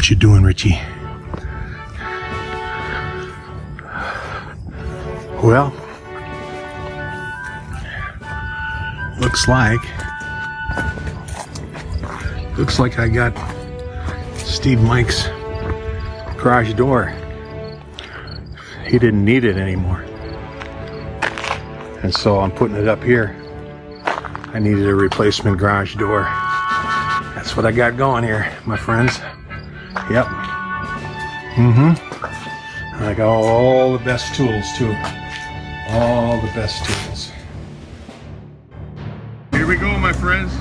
What you doing, Richie? Well, looks like I got Steve Mike's garage door. He didn't need it anymore. And so I'm putting it up here. I needed a replacement garage door. That's what I got going here, my friends. Yep. And I got all the best tools too. All the best tools. Here we go, my friends.